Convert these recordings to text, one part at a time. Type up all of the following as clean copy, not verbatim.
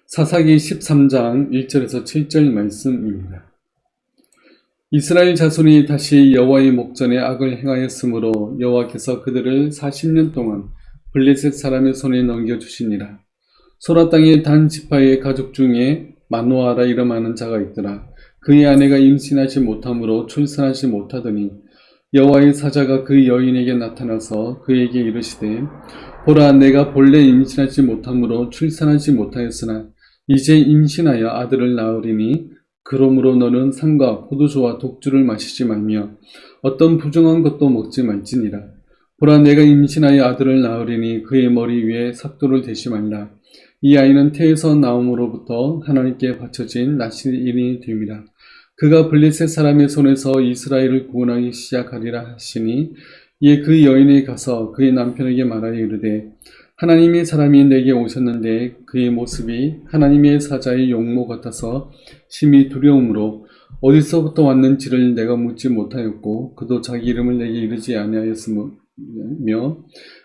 사사기 13장 1절에서 7절 말씀입니다. 이스라엘 자손이 다시 여호와의 목전에 악을 행하였으므로 여호와께서 그들을 40년 동안 블레셋 사람의 손에 넘겨주시니라. 소라 땅의 단 지파의 가족 중에 마노아라 이름하는 자가 있더라. 그의 아내가 임신하지 못함으로 출산하지 못하더니 여호와의 사자가 그 여인에게 나타나서 그에게 이르시되 보라, 내가 본래 임신하지 못함으로 출산하지 못하였으나 이제 임신하여 아들을 낳으리니 그러므로 너는 산과 포도주와 독주를 마시지 말며 어떤 부정한 것도 먹지 말지니라. 보라, 내가 임신하여 아들을 낳으리니 그의 머리 위에 삭도를 대지 말라. 이 아이는 태에서 나옴으로부터 하나님께 바쳐진 나실인이 됨이라. 그가 블레셋 사람의 손에서 이스라엘을 구원하기 시작하리라 하시니 이에 그 여인이 가서 그의 남편에게 말하여 이르되 하나님의 사람이 내게 오셨는데 그의 모습이 하나님의 사자의 용모 같아서 심히 두려움으로 어디서부터 왔는지를 내가 묻지 못하였고 그도 자기 이름을 내게 이르지 아니하였으며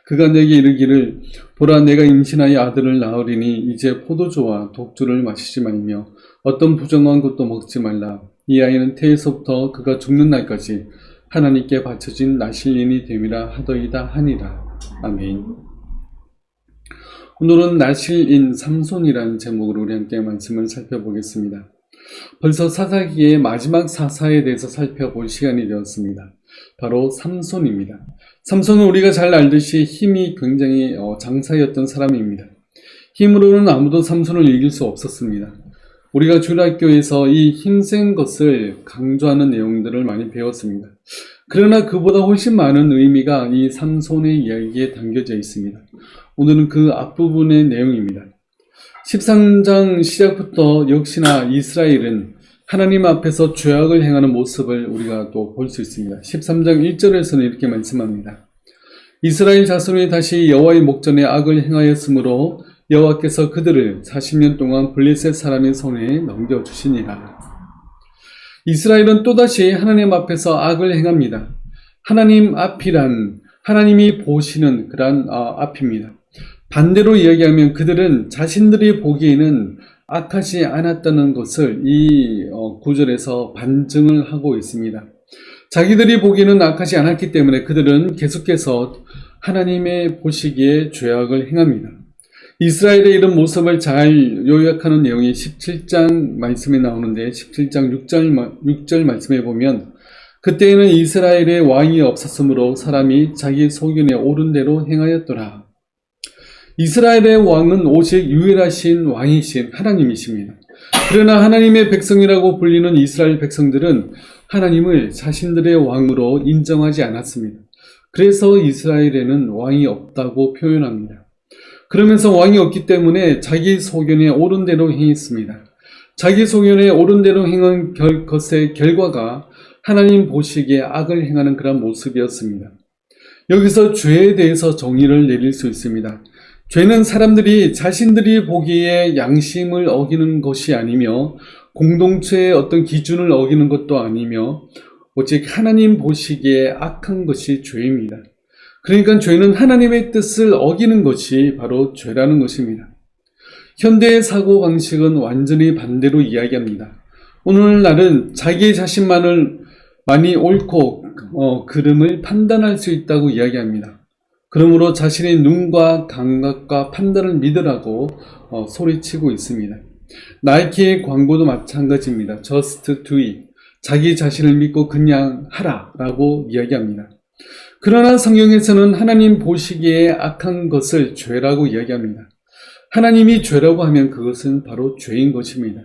그가 내게 이르기를 보라, 내가 임신하여 아들을 낳으리니 이제 포도주와 독주를 마시지 말며 어떤 부정한 것도 먹지 말라. 이 아이는 태에서부터 그가 죽는 날까지 하나님께 바쳐진 나실인이 됨이라 하더이다 하니라. 아멘. 오늘은 나실인 삼손이라는 제목으로 우리 함께 말씀을 살펴보겠습니다. 벌써 사사기의 마지막 사사에 대해서 살펴볼 시간이 되었습니다. 바로 삼손입니다. 삼손은 우리가 잘 알듯이 힘이 굉장히 장사였던 사람입니다. 힘으로는 아무도 삼손을 이길 수 없었습니다. 우리가 주일학교에서 이 힘센 것을 강조하는 내용들을 많이 배웠습니다. 그러나 그보다 훨씬 많은 의미가 이 삼손의 이야기에 담겨져 있습니다. 오늘은 그 앞부분의 내용입니다. 13장 시작부터 역시나 이스라엘은 하나님 앞에서 죄악을 행하는 모습을 우리가 또 볼 수 있습니다. 13장 1절에서는 이렇게 말씀합니다. 이스라엘 자손이 다시 여호와의 목전에 악을 행하였으므로 여호와께서 그들을 40년 동안 블레셋 사람의 손에 넘겨주시니라. 이스라엘은 또다시 하나님 앞에서 악을 행합니다. 하나님 앞이란 하나님이 보시는 그러한 앞입니다. 반대로 이야기하면 그들은 자신들이 보기에는 악하지 않았다는 것을 이 구절에서 반증을 하고 있습니다. 자기들이 보기에는 악하지 않았기 때문에 그들은 계속해서 하나님의 보시기에 죄악을 행합니다. 이스라엘의 이런 모습을 잘 요약하는 내용이 17장 말씀에 나오는데 17장 6절 말씀에 보면 그때에는 이스라엘의 왕이 없었으므로 사람이 자기 소견에 옳은 대로 행하였더라. 이스라엘의 왕은 오직 유일하신 왕이신 하나님이십니다. 그러나 하나님의 백성이라고 불리는 이스라엘 백성들은 하나님을 자신들의 왕으로 인정하지 않았습니다. 그래서 이스라엘에는 왕이 없다고 표현합니다. 그러면서 왕이 없기 때문에 자기 소견에 옳은 대로 행했습니다. 자기 소견에 옳은 대로 행한 것의 결과가 하나님 보시기에 악을 행하는 그런 모습이었습니다. 여기서 죄에 대해서 정의를 내릴 수 있습니다. 죄는 사람들이 자신들이 보기에 양심을 어기는 것이 아니며 공동체의 어떤 기준을 어기는 것도 아니며 오직 하나님 보시기에 악한 것이 죄입니다. 그러니까 죄는 하나님의 뜻을 어기는 것이 바로 죄라는 것입니다. 현대의 사고방식은 완전히 반대로 이야기합니다. 오늘날은 자기 자신만을 많이 옳고 그름을 판단할 수 있다고 이야기합니다. 그러므로 자신의 눈과 감각과 판단을 믿으라고 소리치고 있습니다. 나이키의 광고도 마찬가지입니다. Just do it. 자기 자신을 믿고 그냥 하라 라고 이야기합니다. 그러나 성경에서는 하나님 보시기에 악한 것을 죄라고 이야기합니다. 하나님이 죄라고 하면 그것은 바로 죄인 것입니다.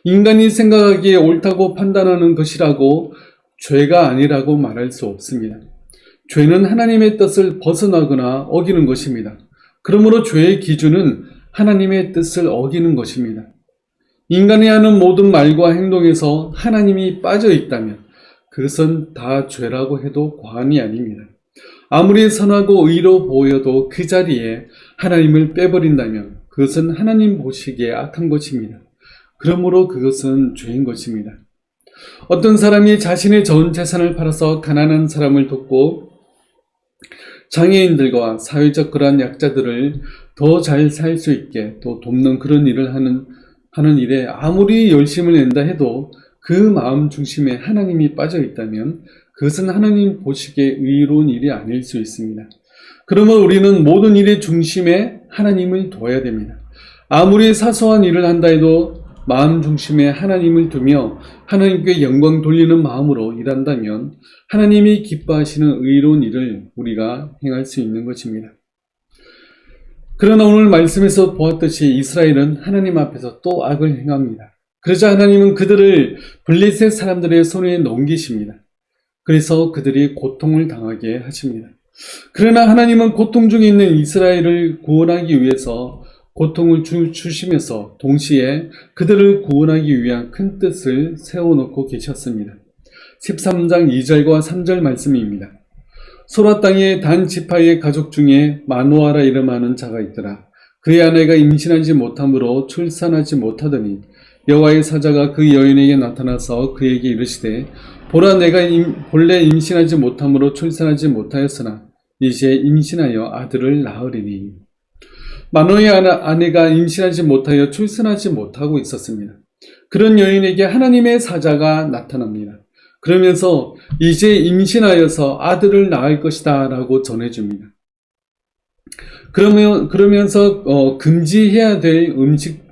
인간이 생각하기에 옳다고 판단하는 것이라고 죄가 아니라고 말할 수 없습니다. 죄는 하나님의 뜻을 벗어나거나 어기는 것입니다. 그러므로 죄의 기준은 하나님의 뜻을 어기는 것입니다. 인간이 하는 모든 말과 행동에서 하나님이 빠져 있다면 그것은 다 죄라고 해도 과언이 아닙니다. 아무리 선하고 의로 보여도 그 자리에 하나님을 빼버린다면 그것은 하나님 보시기에 악한 것입니다. 그러므로 그것은 죄인 것입니다. 어떤 사람이 자신의 전 재산을 팔아서 가난한 사람을 돕고 장애인들과 사회적 그러한 약자들을 더 잘 살 수 있게 또 돕는 그런 일을 하는 일에 아무리 열심을 낸다 해도 그 마음 중심에 하나님이 빠져 있다면 그것은 하나님 보시기에 의로운 일이 아닐 수 있습니다. 그러면 우리는 모든 일의 중심에 하나님을 둬야 됩니다. 아무리 사소한 일을 한다 해도 마음 중심에 하나님을 두며 하나님께 영광 돌리는 마음으로 일한다면 하나님이 기뻐하시는 의로운 일을 우리가 행할 수 있는 것입니다. 그러나 오늘 말씀에서 보았듯이 이스라엘은 하나님 앞에서 또 악을 행합니다. 그러자 하나님은 그들을 블레셋 사람들의 손에 넘기십니다. 그래서 그들이 고통을 당하게 하십니다. 그러나 하나님은 고통 중에 있는 이스라엘을 구원하기 위해서 고통을 주시면서 동시에 그들을 구원하기 위한 큰 뜻을 세워놓고 계셨습니다. 13장 2절과 3절 말씀입니다. 소라 땅의 단 지파의 가족 중에 마노아라 이름하는 자가 있더라. 그의 아내가 임신하지 못함으로 출산하지 못하더니 여호와의 사자가 그 여인에게 나타나서 그에게 이르시되 보라 내가 본래 임신하지 못함으로 출산하지 못하였으나 이제 임신하여 아들을 낳으리니. 마노아의 아내가 임신하지 못하여 출산하지 못하고 있었습니다. 그런 여인에게 하나님의 사자가 나타납니다. 그러면서 이제 임신하여서 아들을 낳을 것이다 라고 전해줍니다. 그러면서 금지해야 될 음식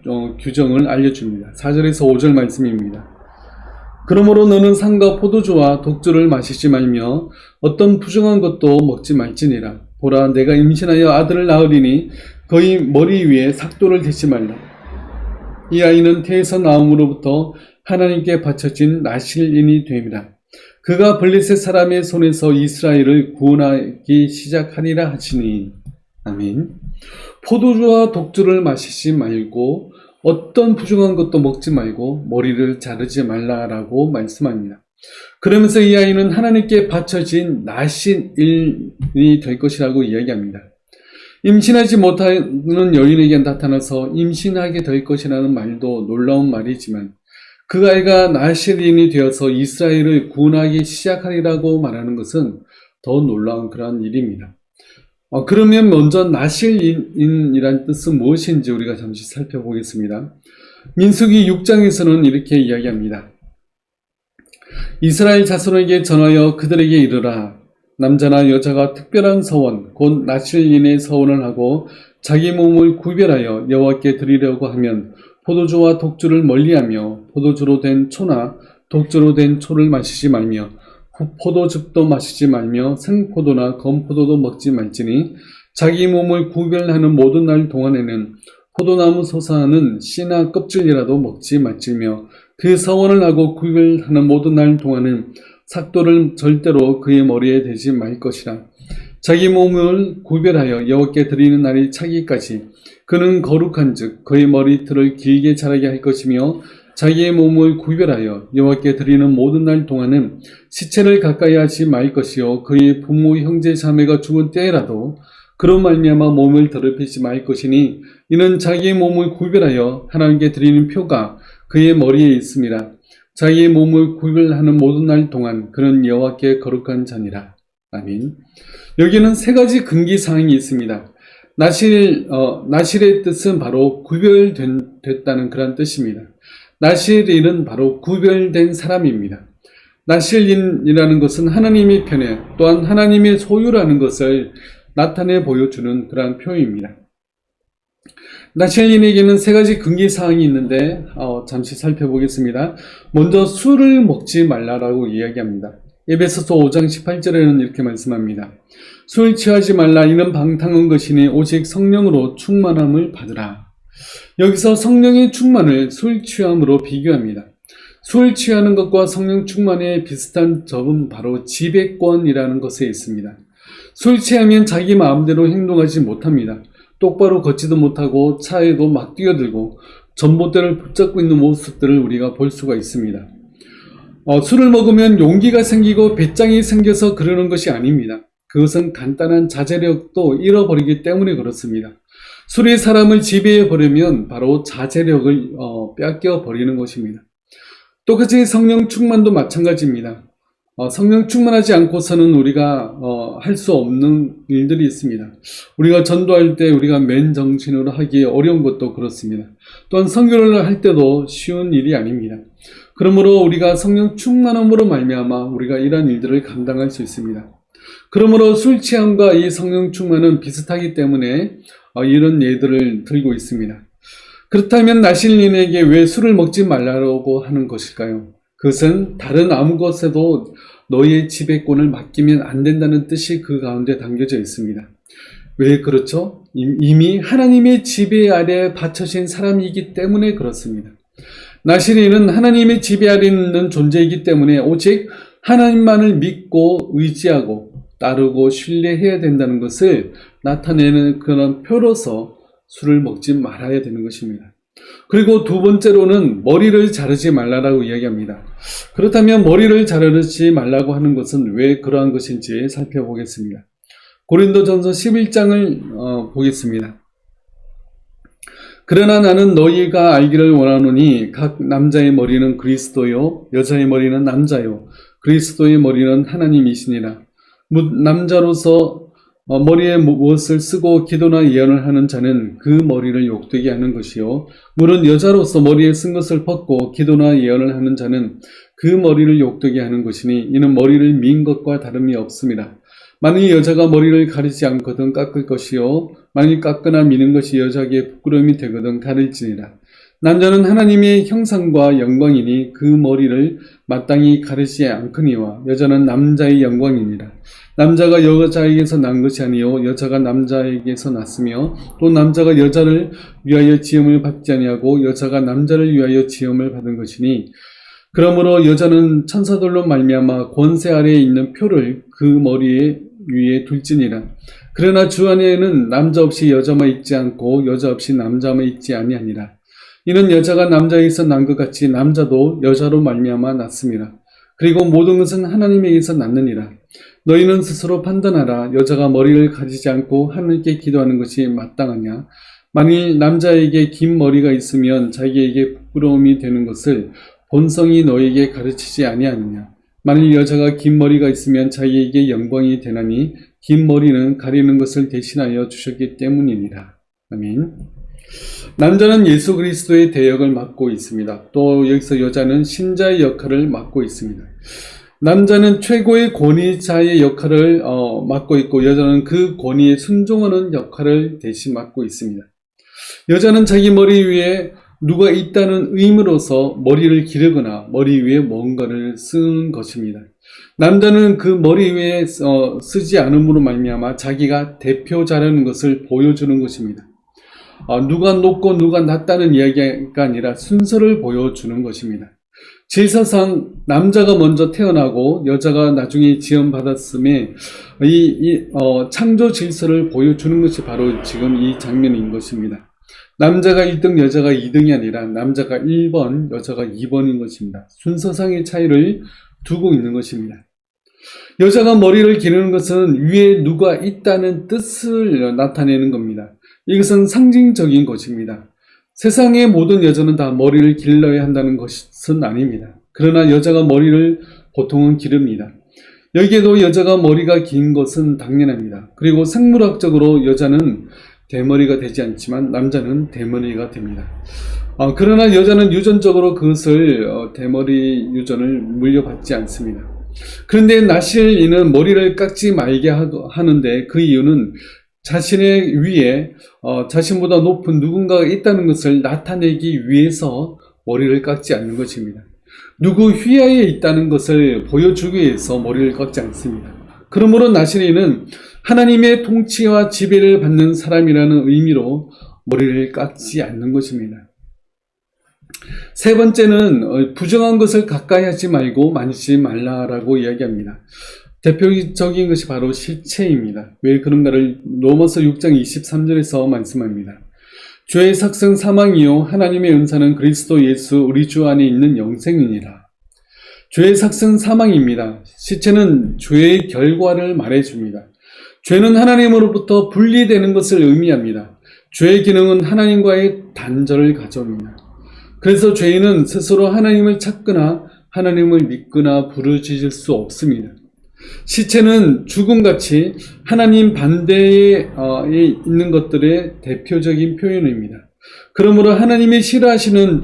규정을 알려줍니다. 4절에서 5절 말씀입니다. 그러므로 너는 상과 포도주와 독주를 마시지 말며 어떤 부정한 것도 먹지 말지니라. 보라 내가 임신하여 아들을 낳으리니 그의 머리 위에 삭도를 대지 말라. 이 아이는 태에서 나옴으로부터 하나님께 바쳐진 나실인이 됨이라. 그가 블레셋 사람의 손에서 이스라엘을 구원하기 시작하리라 하시니. 아멘. 포도주와 독주를 마시지 말고 어떤 부정한 것도 먹지 말고 머리를 자르지 말라라고 말씀합니다. 그러면서 이 아이는 하나님께 바쳐진 나실인이 될 것이라고 이야기합니다. 임신하지 못하는 여인에게 나타나서 임신하게 될 것이라는 말도 놀라운 말이지만 그 아이가 나실인이 되어서 이스라엘을 구원하기 시작하리라고 말하는 것은 더 놀라운 그러한 일입니다. 그러면 먼저 나실인이란 뜻은 무엇인지 우리가 잠시 살펴보겠습니다. 민수기 6장에서는 이렇게 이야기합니다. 이스라엘 자손에게 전하여 그들에게 이르라. 남자나 여자가 특별한 서원, 곧 나실인의 서원을 하고 자기 몸을 구별하여 여호와께 드리려고 하면 포도주와 독주를 멀리하며 포도주로 된 초나 독주로 된 초를 마시지 말며 포도즙도 마시지 말며 생포도나 검포도도 먹지 말지니 자기 몸을 구별하는 모든 날 동안에는 포도나무 솟아나는 씨나 껍질이라도 먹지 말지며 그 서원을 하고 구별하는 모든 날 동안은 삭도를 절대로 그의 머리에 대지 말 것이라. 자기 몸을 구별하여 여호와께 드리는 날이 차기까지 그는 거룩한즉 그의 머리털을 길게 자라게 할 것이며 자기의 몸을 구별하여 여호와께 드리는 모든 날 동안은 시체를 가까이 하지 말 것이요 그의 부모 형제 자매가 죽은 때라도 그로 말미암아 몸을 더럽히지 말 것이니 이는 자기의 몸을 구별하여 하나님께 드리는 표가 그의 머리에 있음이라. 자기의 몸을 구별하는 모든 날 동안 그는 여호와께 거룩한 자니라. 아멘. 여기는 세 가지 금기사항이 있습니다. 나실의 뜻은 바로 구별됐다는 그런 뜻입니다. 나실인은 바로 구별된 사람입니다. 나실인이라는 것은 하나님의 편에 또한 하나님의 소유라는 것을 나타내 보여주는 그러한 표현입니다. 나실인에게는 세 가지 금기사항이 있는데 잠시 살펴보겠습니다. 먼저 술을 먹지 말라라고 이야기합니다. 에베소서 5장 18절에는 이렇게 말씀합니다. 술 취하지 말라 이는 방탕한 것이니 오직 성령으로 충만함을 받으라. 여기서 성령의 충만을 술 취함으로 비교합니다. 술 취하는 것과 성령 충만에 비슷한 점은 바로 지배권이라는 것에 있습니다. 술 취하면 자기 마음대로 행동하지 못합니다. 똑바로 걷지도 못하고 차에도 막 뛰어들고 전봇대를 붙잡고 있는 모습들을 우리가 볼 수가 있습니다. 술을 먹으면 용기가 생기고 배짱이 생겨서 그러는 것이 아닙니다. 그것은 간단한 자제력도 잃어버리기 때문에 그렇습니다. 술이 사람을 지배해버리면 바로 자제력을 뺏겨버리는 것입니다. 똑같이 성령 충만도 마찬가지입니다. 성령 충만하지 않고서는 우리가 할 수 없는 일들이 있습니다. 우리가 전도할 때 우리가 맨 정신으로 하기 어려운 것도 그렇습니다. 또한 선교를 할 때도 쉬운 일이 아닙니다. 그러므로 우리가 성령 충만함으로 말미암아 우리가 이러한 일들을 감당할 수 있습니다. 그러므로 술 취함과 이 성령 충만은 비슷하기 때문에 이런 예들을 들고 있습니다. 그렇다면 나실린에게 왜 술을 먹지 말라고 하는 것일까요? 그것은 다른 아무 것에도 너희의 지배권을 맡기면 안 된다는 뜻이 그 가운데 담겨져 있습니다. 왜 그렇죠? 이미 하나님의 지배 아래 바쳐진 사람이기 때문에 그렇습니다. 나실린은 하나님의 지배 아래 있는 존재이기 때문에 오직 하나님만을 믿고 의지하고 따르고 신뢰해야 된다는 것을 나타내는 그런 표로서 술을 먹지 말아야 되는 것입니다. 그리고 두 번째로는 머리를 자르지 말라라고 이야기합니다. 그렇다면 머리를 자르지 말라고 하는 것은 왜 그러한 것인지 살펴보겠습니다. 고린도전서 11장을 보겠습니다. 그러나 나는 너희가 알기를 원하노니 각 남자의 머리는 그리스도요 여자의 머리는 남자요 그리스도의 머리는 하나님이시니라. 남자로서 머리에 무엇을 쓰고 기도나 예언을 하는 자는 그 머리를 욕되게 하는 것이요 물은 여자로서 머리에 쓴 것을 벗고 기도나 예언을 하는 자는 그 머리를 욕되게 하는 것이니 이는 머리를 민 것과 다름이 없습니다. 만일 여자가 머리를 가리지 않거든 깎을 것이요 만일 깎거나 미는 것이 여자에게 부끄러움이 되거든 가릴지니라. 남자는 하나님의 형상과 영광이니 그 머리를 마땅히 가리지 않거니와 여자는 남자의 영광이니라. 남자가 여자에게서 난 것이 아니요 여자가 남자에게서 났으며 또 남자가 여자를 위하여 지음을 받지 아니하고 여자가 남자를 위하여 지음을 받은 것이니 그러므로 여자는 천사들로 말미암아 권세 아래에 있는 표를 그 머리 위에 둘지니라. 그러나 주 안에는 남자 없이 여자만 있지 않고 여자 없이 남자만 있지 아니하니라. 이는 여자가 남자에게서 난 것 같이 남자도 여자로 말미암아 났습니다. 그리고 모든 것은 하나님에게서 났느니라. 너희는 스스로 판단하라. 여자가 머리를 가리지 않고 하나님께 기도하는 것이 마땅하냐? 만일 남자에게 긴 머리가 있으면 자기에게 부끄러움이 되는 것을 본성이 너에게 가르치지 아니하느냐? 만일 여자가 긴 머리가 있으면 자기에게 영광이 되나니 긴 머리는 가리는 것을 대신하여 주셨기 때문이니라. 아멘. 남자는 예수 그리스도의 대역을 맡고 있습니다. 또 여기서 여자는 신자의 역할을 맡고 있습니다. 남자는 최고의 권위자의 역할을 맡고 있고 여자는 그 권위에 순종하는 역할을 대신 맡고 있습니다. 여자는 자기 머리 위에 누가 있다는 의무로서 머리를 기르거나 머리 위에 뭔가를 쓰는 것입니다. 남자는 그 머리 위에 쓰지 않음으로 말미암아 자기가 대표자라는 것을 보여주는 것입니다. 누가 높고 누가 낮다는 이야기가 아니라 순서를 보여주는 것입니다. 질서상 남자가 먼저 태어나고 여자가 나중에 지음받았음에 창조 질서를 보여주는 것이 바로 지금 이 장면인 것입니다. 남자가 1등, 여자가 2등이 아니라 남자가 1번, 여자가 2번인 것입니다. 순서상의 차이를 두고 있는 것입니다. 여자가 머리를 기르는 것은 위에 누가 있다는 뜻을 나타내는 겁니다. 이것은 상징적인 것입니다. 세상의 모든 여자는 다 머리를 길러야 한다는 것은 아닙니다. 그러나 여자가 머리를 보통은 기릅니다. 여기에도 여자가 머리가 긴 것은 당연합니다. 그리고 생물학적으로 여자는 대머리가 되지 않지만 남자는 대머리가 됩니다. 그러나 여자는 유전적으로 그것을 대머리 유전을 물려받지 않습니다. 그런데 나실린은 머리를 깎지 말게 하는데 그 이유는 자신의 위에 자신보다 높은 누군가가 있다는 것을 나타내기 위해서 머리를 깎지 않는 것입니다. 누구 휘하에 있다는 것을 보여주기 위해서 머리를 깎지 않습니다. 그러므로 나실린은 하나님의 통치와 지배를 받는 사람이라는 의미로 머리를 깎지 않는 것입니다. 세 번째는 부정한 것을 가까이 하지 말고 만지지 말라라고 이야기합니다. 대표적인 것이 바로 실체입니다. 왜 그런가를 로마서 6장 23절에서 말씀합니다. 죄의 삭은 사망이요 하나님의 은사는 그리스도 예수 우리 주 안에 있는 영생이니라. 죄의 삭은 사망입니다. 시체는 죄의 결과를 말해줍니다. 죄는 하나님으로부터 분리되는 것을 의미합니다. 죄의 기능은 하나님과의 단절을 가져옵니다. 그래서 죄인은 스스로 하나님을 찾거나 하나님을 믿거나 부르짖을 수 없습니다. 시체는 죽음같이 하나님 반대에 있는 것들의 대표적인 표현입니다. 그러므로 하나님이 싫어하시는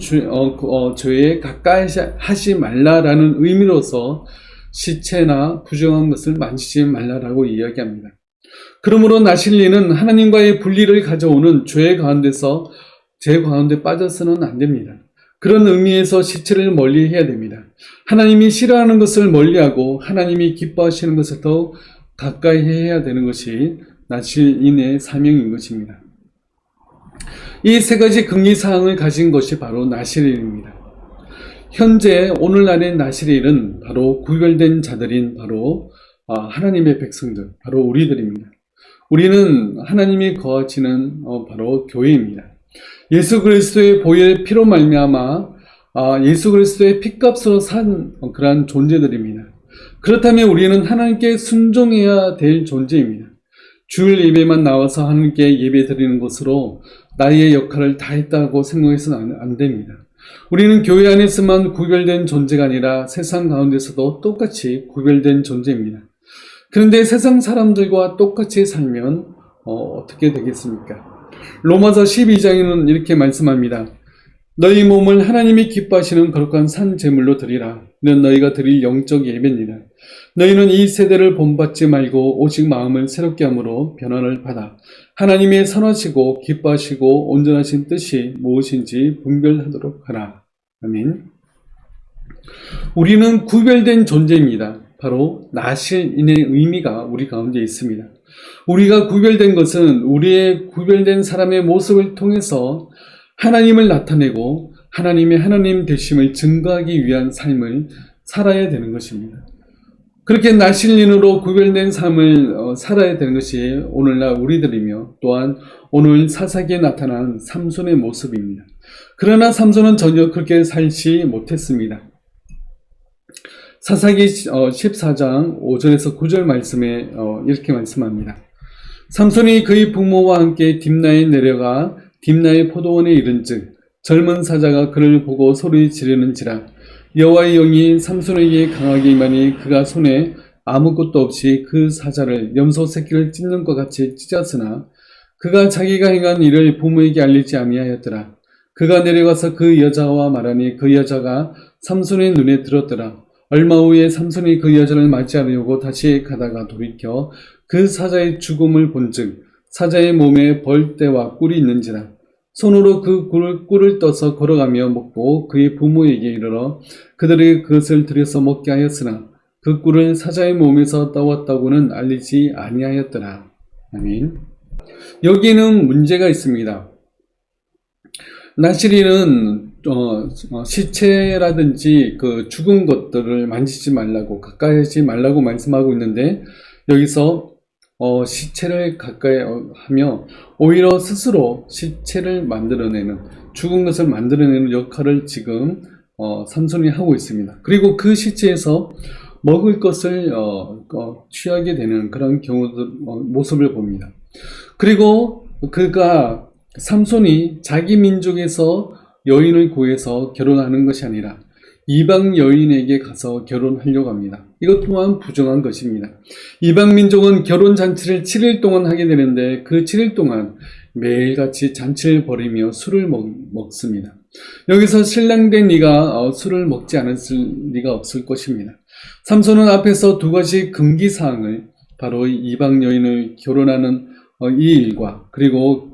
죄에 가까이 하지 말라라는 의미로서 시체나 부정한 것을 만지지 말라라고 이야기합니다. 그러므로 나실리는 하나님과의 분리를 가져오는 죄 가운데 빠져서는 안 됩니다. 그런 의미에서 시체를 멀리해야 됩니다. 하나님이 싫어하는 것을 멀리하고 하나님이 기뻐하시는 것을 더 가까이 해야 되는 것이 나실인의 사명인 것입니다. 이 세 가지 금기사항을 가진 것이 바로 나실인입니다. 현재 오늘날의 나실인은 바로 구별된 자들인 바로 하나님의 백성들, 바로 우리들입니다. 우리는 하나님이 거하시는 바로 교회입니다. 예수 그리스도의 보혈 피로 말미암아 예수 그리스도의 피값으로 산 그러한 존재들입니다. 그렇다면 우리는 하나님께 순종해야 될 존재입니다. 주일 예배만 나와서 하나님께 예배 드리는 것으로 나의 역할을 다했다고 생각해서는 안 됩니다. 우리는 교회 안에서만 구별된 존재가 아니라 세상 가운데서도 똑같이 구별된 존재입니다. 그런데 세상 사람들과 똑같이 살면 어떻게 되겠습니까? 로마서 12장에는 이렇게 말씀합니다. 너희 몸을 하나님이 기뻐하시는 거룩한 산 제물로 드리라. 이는 너희가 드릴 영적 예배니라. 너희는 이 세대를 본받지 말고 오직 마음을 새롭게 함으로 변화를 받아 하나님의 선하시고 기뻐하시고 온전하신 뜻이 무엇인지 분별하도록 하라. 아멘. 우리는 구별된 존재입니다. 바로 나실인의 의미가 우리 가운데 있습니다. 우리가 구별된 것은 우리의 구별된 사람의 모습을 통해서 하나님을 나타내고 하나님의 하나님 되심을 증거하기 위한 삶을 살아야 되는 것입니다. 그렇게 나실인으로 구별된 삶을 살아야 되는 것이 오늘날 우리들이며 또한 오늘 사사기에 나타난 삼손의 모습입니다. 그러나 삼손은 전혀 그렇게 살지 못했습니다. 사사기 14장 5절에서 9절 말씀에 이렇게 말씀합니다. 삼손이 그의 부모와 함께 딥나에 내려가 딥나의 포도원에 이른즉 젊은 사자가 그를 보고 소리 지르는지라 여호와의 영이 삼손에게 강하게 임하니 그가 손에 아무것도 없이 그 사자를 염소 새끼를 찢는 것 같이 찢었으나 그가 자기가 행한 일을 부모에게 알리지 아니하였더라. 그가 내려가서 그 여자와 말하니 그 여자가 삼손의 눈에 들었더라. 얼마 후에 삼손이 그 여자를 맞이하려고 다시 가다가 돌이켜 그 사자의 죽음을 본즉 사자의 몸에 벌떼와 꿀이 있는지라. 손으로 그 꿀을 떠서 걸어가며 먹고 그의 부모에게 이르러 그들에게 그것을 들여서 먹게 하였으나 그 꿀을 사자의 몸에서 따왔다고는 알리지 아니하였더라. 아멘. 여기에는 문제가 있습니다. 나실인은 시체라든지 그 죽은 것들을 만지지 말라고 가까이 하지 말라고 말씀하고 있는데 여기서 시체를 가까이 하며 오히려 스스로 시체를 만들어내는 죽은 것을 만들어내는 역할을 지금 삼손이 하고 있습니다. 그리고 그 시체에서 먹을 것을 취하게 되는 그런 경우들 모습을 봅니다. 그리고 삼손이 자기 민족에서 여인을 구해서 결혼하는 것이 아니라 이방 여인에게 가서 결혼하려고 합니다. 이것 또한 부정한 것입니다. 이방 민족은 결혼 잔치를 7일 동안 하게 되는데 그 7일 동안 매일같이 잔치를 벌이며 술을 먹습니다. 여기서 신랑된 네가 술을 먹지 않았을 리가 없을 것입니다. 삼손은 앞에서 두 가지 금기사항을 바로 이방 여인을 결혼하는 이 일과 그리고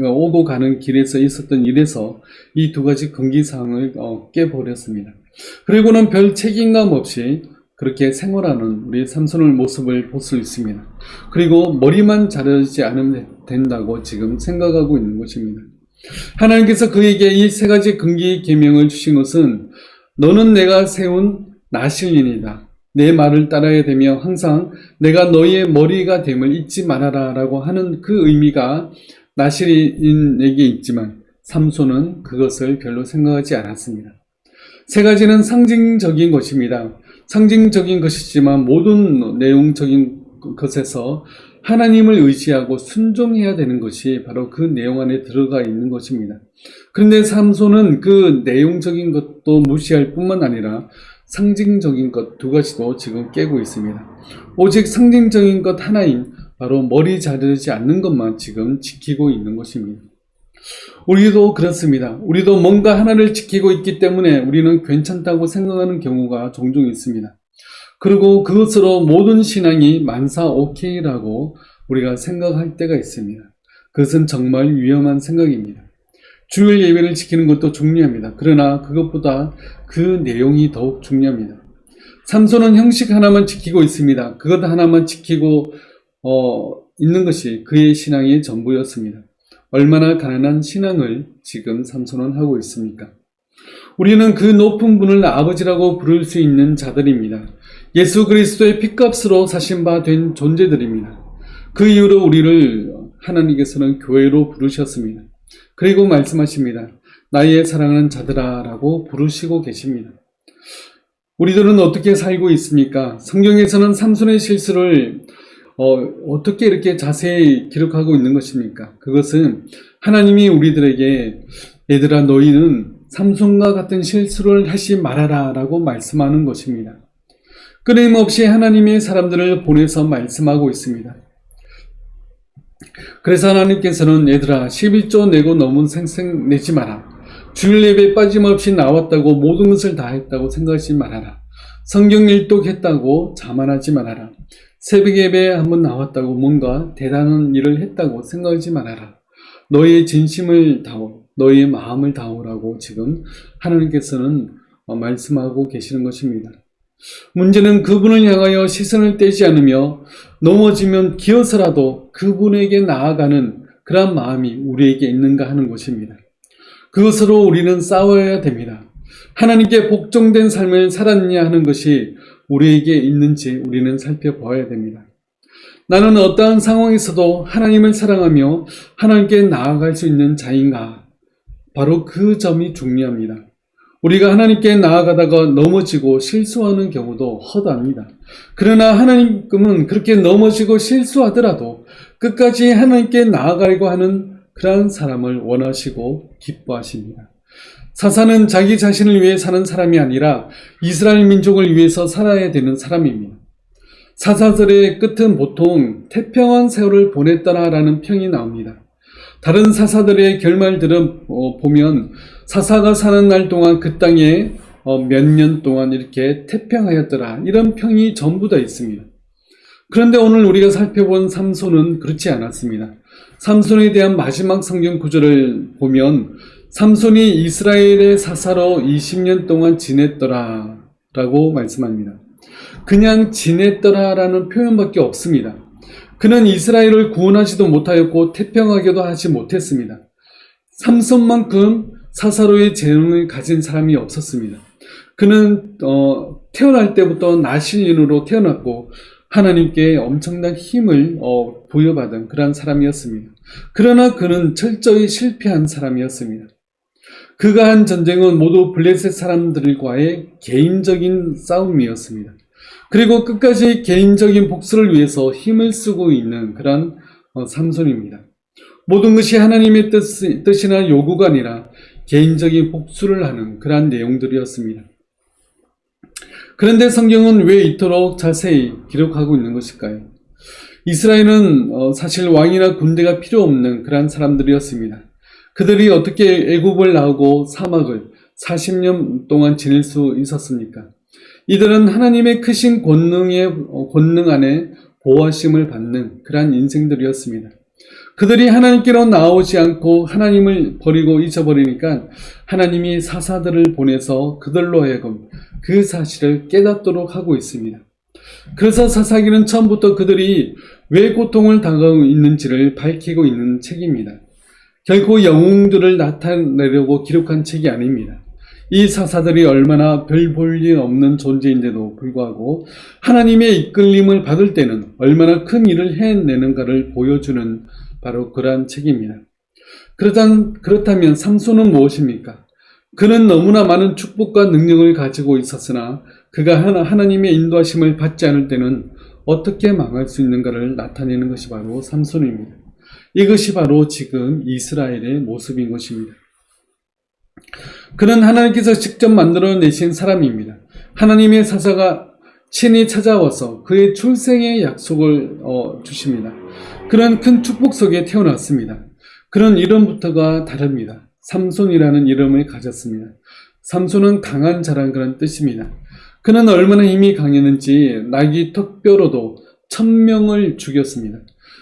오고 가는 길에서 있었던 일에서 이 두 가지 금기사항을 깨버렸습니다. 그리고는 별 책임감 없이 그렇게 생활하는 우리 삼손의 모습을 볼 수 있습니다. 그리고 머리만 자르지 않으면 된다고 지금 생각하고 있는 것입니다. 하나님께서 그에게 이 세 가지 금기 계명을 주신 것은 너는 내가 세운 나실인이다. 내 말을 따라야 되며 항상 내가 너희의 머리가 됨을 잊지 말아라 라고 하는 그 의미가 나실인에게 있지만 삼손은 그것을 별로 생각하지 않았습니다. 세 가지는 상징적인 것입니다. 상징적인 것이지만 모든 내용적인 것에서 하나님을 의지하고 순종해야 되는 것이 바로 그 내용 안에 들어가 있는 것입니다. 그런데 삼손은 그 내용적인 것도 무시할 뿐만 아니라 상징적인 것 두 가지도 지금 깨고 있습니다. 오직 상징적인 것 하나인 바로 머리 자르지 않는 것만 지금 지키고 있는 것입니다. 우리도 그렇습니다. 우리도 뭔가 하나를 지키고 있기 때문에 우리는 괜찮다고 생각하는 경우가 종종 있습니다. 그리고 그것으로 모든 신앙이 만사 오케이라고 우리가 생각할 때가 있습니다. 그것은 정말 위험한 생각입니다. 주일 예배를 지키는 것도 중요합니다. 그러나 그것보다 그 내용이 더욱 중요합니다. 삼손은 형식 하나만 지키고 있습니다. 그것 하나만 지키고 있는 것이 그의 신앙의 전부였습니다. 얼마나 가난한 신앙을 지금 삼손은 하고 있습니까? 우리는 그 높은 분을 아버지라고 부를 수 있는 자들입니다. 예수 그리스도의 핏값으로 사신 바 된 존재들입니다. 그 이후로 우리를 하나님께서는 교회로 부르셨습니다. 그리고 말씀하십니다. 나의 사랑하는 자들아 라고 부르시고 계십니다. 우리들은 어떻게 살고 있습니까? 성경에서는 삼손의 실수를 어떻게 이렇게 자세히 기록하고 있는 것입니까? 그것은 하나님이 우리들에게 얘들아 너희는 삼손과 같은 실수를 하지 말아라 라고 말씀하는 것입니다. 끊임없이 하나님의 사람들을 보내서 말씀하고 있습니다. 그래서 하나님께서는 얘들아 11조 내고 너무 생생 내지 마라. 주일 예배 빠짐없이 나왔다고 모든 것을 다 했다고 생각하지 말아라. 성경 일독했다고 자만하지 말아라. 새벽 예배에 한번 나왔다고 뭔가 대단한 일을 했다고 생각하지 말아라. 너의 진심을 다오, 너의 마음을 다오라고 지금 하나님께서는 말씀하고 계시는 것입니다. 문제는 그분을 향하여 시선을 떼지 않으며 넘어지면 기어서라도 그분에게 나아가는 그런 마음이 우리에게 있는가 하는 것입니다. 그것으로 우리는 싸워야 됩니다. 하나님께 복종된 삶을 살았냐 하는 것이 우리에게 있는지 우리는 살펴보아야 됩니다. 나는 어떠한 상황에서도 하나님을 사랑하며 하나님께 나아갈 수 있는 자인가? 바로 그 점이 중요합니다. 우리가 하나님께 나아가다가 넘어지고 실수하는 경우도 허다합니다. 그러나 하나님은 그렇게 넘어지고 실수하더라도 끝까지 하나님께 나아가려고 하는 그러한 사람을 원하시고 기뻐하십니다. 사사는 자기 자신을 위해 사는 사람이 아니라 이스라엘 민족을 위해서 살아야 되는 사람입니다. 사사들의 끝은 보통 태평한 세월을 보냈더라라는 평이 나옵니다. 다른 사사들의 결말들은 보면 사사가 사는 날 동안 그 땅에 몇 년 동안 이렇게 태평하였더라 이런 평이 전부 다 있습니다. 그런데 오늘 우리가 살펴본 삼손은 그렇지 않았습니다. 삼손에 대한 마지막 성경 구절을 보면 삼손이 이스라엘의 사사로 20년 동안 지냈더라 라고 말씀합니다. 그냥 지냈더라 라는 표현밖에 없습니다. 그는 이스라엘을 구원하지도 못하였고 태평하게도 하지 못했습니다. 삼손만큼 사사로의 재능을 가진 사람이 없었습니다. 그는 태어날 때부터 나실인으로 태어났고 하나님께 엄청난 힘을 부여받은 그런 사람이었습니다. 그러나 그는 철저히 실패한 사람이었습니다. 그가 한 전쟁은 모두 블레셋 사람들과의 개인적인 싸움이었습니다. 그리고 끝까지 개인적인 복수를 위해서 힘을 쓰고 있는 그런 삼손입니다. 모든 것이 하나님의 뜻이나 요구가 아니라 개인적인 복수를 하는 그런 내용들이었습니다. 그런데 성경은 왜 이토록 자세히 기록하고 있는 것일까요? 이스라엘은 사실 왕이나 군대가 필요 없는 그런 사람들이었습니다. 그들이 어떻게 애굽을 나오고 사막을 40년 동안 지낼 수 있었습니까? 이들은 하나님의 크신 권능 안에 보호하심을 받는 그러한 인생들이었습니다. 그들이 하나님께로 나오지 않고 하나님을 버리고 잊어버리니까 하나님이 사사들을 보내서 그들로 하여금 그 사실을 깨닫도록 하고 있습니다. 그래서 사사기는 처음부터 그들이 왜 고통을 당하고 있는지를 밝히고 있는 책입니다. 결코 영웅들을 나타내려고 기록한 책이 아닙니다. 이 사사들이 얼마나 별 볼 일 없는 존재인데도 불구하고 하나님의 이끌림을 받을 때는 얼마나 큰 일을 해내는가를 보여주는 바로 그러한 책입니다. 그렇다면 삼손은 무엇입니까? 그는 너무나 많은 축복과 능력을 가지고 있었으나 그가 하나님의 인도하심을 받지 않을 때는 어떻게 망할 수 있는가를 나타내는 것이 바로 삼손입니다. 이것이 바로 지금 이스라엘의 모습인 것입니다. 그는 하나님께서 직접 만들어내신 사람입니다. 하나님의 사자가 친히 찾아와서 그의 출생의 약속을 주십니다. 그런 큰 축복 속에 태어났습니다. 그런 이름부터가 다릅니다. 삼손이라는 이름을 가졌습니다. 삼손은 강한 자란 그런 뜻입니다. 그는 얼마나 힘이 강했는지 나귀 턱뼈로도 1000명을 죽였습니다.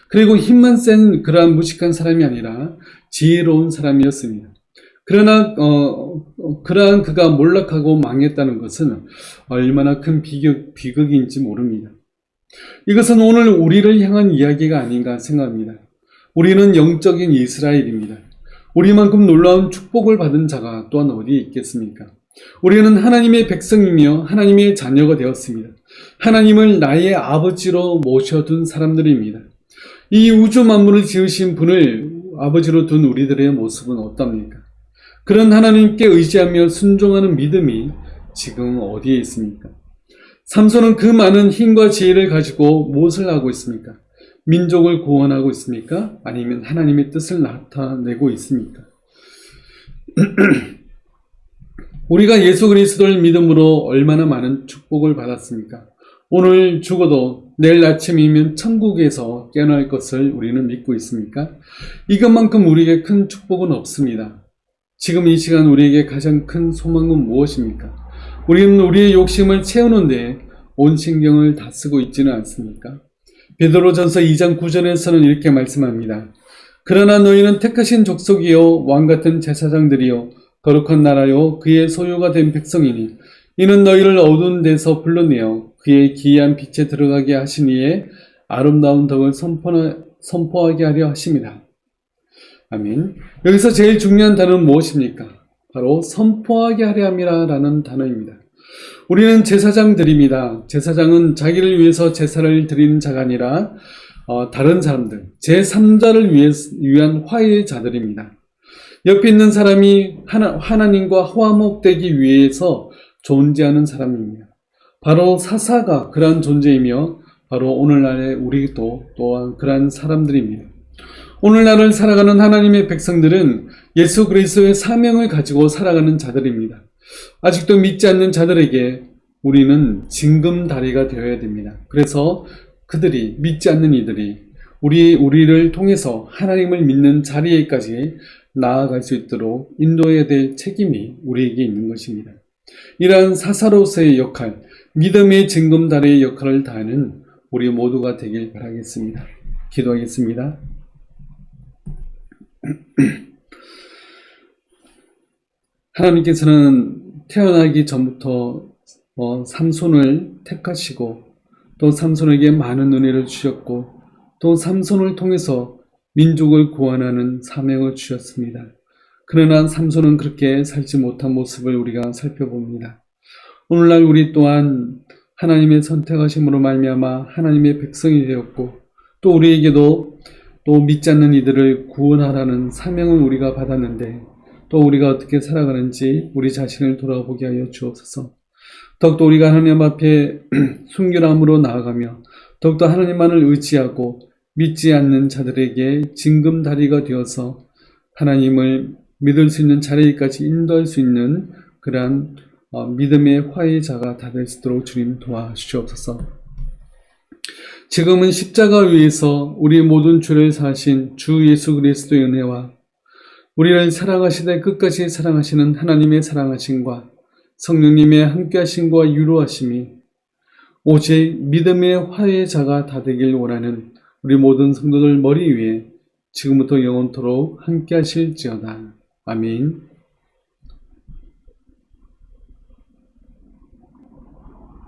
그리고 힘만 센 그러한 무식한 사람이 아니라 지혜로운 사람이었습니다. 그러나 그러한 그가 몰락하고 망했다는 것은 얼마나 큰 비극인지 모릅니다. 이것은 오늘 우리를 향한 이야기가 아닌가 생각합니다. 우리는 영적인 이스라엘입니다. 우리만큼 놀라운 축복을 받은 자가 또한 어디에 있겠습니까? 우리는 하나님의 백성이며 하나님의 자녀가 되었습니다. 하나님을 나의 아버지로 모셔둔 사람들입니다. 이 우주 만물을 지으신 분을 아버지로 둔 우리들의 모습은 어떻습니까? 그런 하나님께 의지하며 순종하는 믿음이 지금 어디에 있습니까? 삼손은 그 많은 힘과 지혜를 가지고 무엇을 하고 있습니까? 민족을 구원하고 있습니까? 아니면 하나님의 뜻을 나타내고 있습니까? 우리가 예수 그리스도를 믿음으로 얼마나 많은 축복을 받았습니까? 오늘 죽어도 내일 아침이면 천국에서 깨어날 것을 우리는 믿고 있습니까? 이것만큼 우리에게 큰 축복은 없습니다. 지금 이 시간 우리에게 가장 큰 소망은 무엇입니까? 우리는 우리의 욕심을 채우는데 온 신경을 다 쓰고 있지는 않습니까? 베드로전서 2장 9절에서는 이렇게 말씀합니다. 그러나 너희는 택하신 족속이요 왕같은 제사장들이요 거룩한 나라요 그의 소유가 된 백성이니 이는 너희를 어두운 데서 불러내어 그의 기이한 빛에 들어가게 하신 이의 아름다운 덕을 선포하게 하려 하심이라. 아멘. 여기서 제일 중요한 단어는 무엇입니까? 바로 선포하게 하려 함이라 라는 단어입니다. 우리는 제사장들입니다. 제사장은 자기를 위해서 제사를 드리는 자가 아니라 다른 사람들, 제3자를 위한 화해자들입니다. 옆에 있는 사람이 하나님과 화목되기 위해서 존재하는 사람입니다. 바로 사사가 그러한 존재이며 바로 오늘날의 우리도 또한 그러한 사람들입니다. 오늘날을 살아가는 하나님의 백성들은 예수 그리스도의 사명을 가지고 살아가는 자들입니다. 아직도 믿지 않는 자들에게 우리는 징검다리가 되어야 됩니다. 그래서 그들이 믿지 않는 이들이 우리를 통해서 하나님을 믿는 자리에까지 나아갈 수 있도록 인도해야 될 책임이 우리에게 있는 것입니다. 이러한 사사로서의 역할, 믿음의 징검다리의 역할을 다하는 우리 모두가 되길 바라겠습니다. 기도하겠습니다. 하나님께서는 태어나기 전부터 삼손을 택하시고 또 삼손에게 많은 은혜를 주셨고 또 삼손을 통해서 민족을 구원하는 사명을 주셨습니다. 그러나 삼손은 그렇게 살지 못한 모습을 우리가 살펴봅니다. 오늘날 우리 또한 하나님의 선택하심으로 말미암아 하나님의 백성이 되었고 또 우리에게도 또 믿지 않는 이들을 구원하라는 사명을 우리가 받았는데 또 우리가 어떻게 살아가는지 우리 자신을 돌아보게 하여 주옵소서. 더욱더 우리가 하나님 앞에 순결함으로 나아가며 더욱더 하나님만을 의지하고 믿지 않는 자들에게 징검다리가 되어서 하나님을 믿을 수 있는 자리까지 인도할 수 있는 그러한 믿음의 화해자가 다 될 수 있도록 주님 도와주시옵소서. 지금은 십자가 위에서 우리 모든 죄를 사하신 주 예수 그리스도의 은혜와 우리를 사랑하시되 끝까지 사랑하시는 하나님의 사랑하심과 성령님의 함께하심과 유로하심이 오직 믿음의 화해자가 다 되길 원하는 우리 모든 성도들 머리 위에 지금부터 영원토록 함께하실지어다. 아멘.